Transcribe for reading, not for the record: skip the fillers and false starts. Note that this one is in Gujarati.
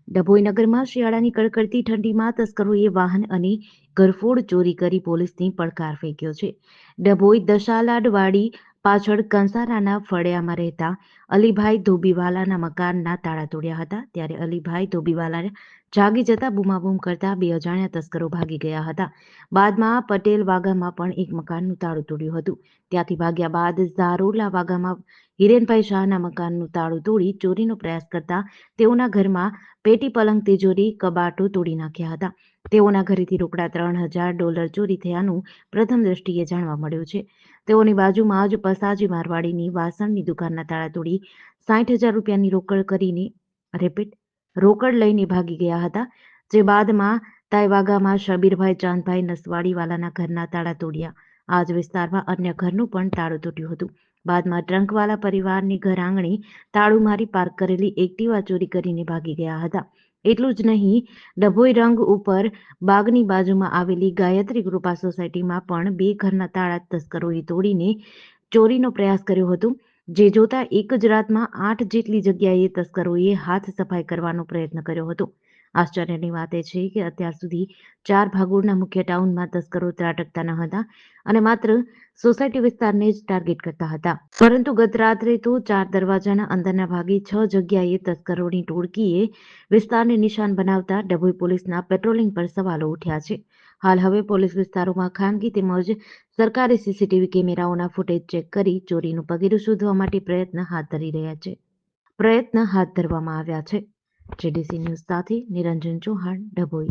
ડભોઈ નગરમાં શિયાળાની કડકડતી ઠંડીમાં તસ્કરોએ વાહન અને ઘરફોડ ચોરી કરી પોલીસની પડકાર ફેંક્યો છે. ડભોઈ દશાલાડવાડી પાછળ કંસારાના ફળિયામાં રહેતા અલીભાઈ ધોબીવાલાના મકાનના તાળા તોડ્યા હતા. ત્યારે અલીભાઈ ધોબીવાલા જાગી જતા બૂમાબૂમ કરતા બે અજાણ્યા તસ્કરો ભાગી ગયા હતા. બાદમાં પટેલ વાગામાં પણ એક મકાનનું તાળું તોડ્યું હતું. ત્યાંથી ભાગ્યા બાદ ઝારોલા વાગામાં હિરેનભાઈ શાહના મકાનનું તાળું તોડી ચોરીનો પ્રયાસ કરતા તેઓના ઘરમાં પેટી પલંગ તિજોરી કબાટો તોડી નાખ્યા હતા. તેઓના ઘરેથી રોકડા $3,000 ચોરી થયાનું પ્રથમ દ્રષ્ટિએ જાણવા મળ્યું છે. તેઓની બાજુમાં જ પસાજી મારવાડીની વાસણની દુકાનના તાળા તોડી ₹60,000ની રોકડ લઈને ભાગી ગયા હતા. જે બાદમાં તાઈવાગામાં શબીરભાઈ ચાંદભાઈ નસવાડીવાલાના ઘરના તાળા તોડ્યા. આ જ વિસ્તારમાં અન્ય ઘરનું પણ તાળું તૂટ્યું હતું. બાદમાં ટ્રંકવાલા પરિવારની ઘર આંગણે તાળું મારી પાર્ક કરેલી એક્ટિવા ચોરી કરીને ભાગી ગયા હતા. એટલું જ નહીં, ડભોઈ રંગ ઉપર બાગની બાજુમાં આવેલી ગાયત્રી કૃપા સોસાયટીમાં પણ બે ઘરના તાળા તસ્કરોએ તોડીને ચોરીનો પ્રયાસ કર્યો હતો. જે જોતા એક જ રાતમાં 8 જેટલી જગ્યાએ તસ્કરોએ હાથ સફાઈ કરવાનો પ્રયત્ન કર્યો હતો. આશ્ચર્યની વાત એ છે કે અત્યાર સુધી 4 ભાગોળના મુખ્ય ટાઉનમાં તસ્કરો ત્રાટકતા ન હતા અને માત્ર સોસાયટી વિસ્તારને જ ટાર્ગેટ કરતા હતા. પરંતુ ગત રાત્રે તો 4 દરવાજાના અંદરના ભાગે 6 જગ્યાએ તસ્કરોની ટોળકીએ વિસ્તારને નિશાન બનાવતા ડભોઈ પોલીસના પેટ્રોલિંગ પર સવાલો ઉઠ્યા છે. હાલ હવે પોલીસ વિસ્તારોમાં ખાનગી તેમજ સરકારી સીસીટીવી કેમેરાઓના ફૂટેજ ચેક કરી ચોરીનું પગેરું શોધવા માટે પ્રયત્ન હાથ ધરવામાં આવ્યા છે. જેડીસી ન્યૂઝ સાથે નિરંજન ચૌહાણ, ડભોઈ.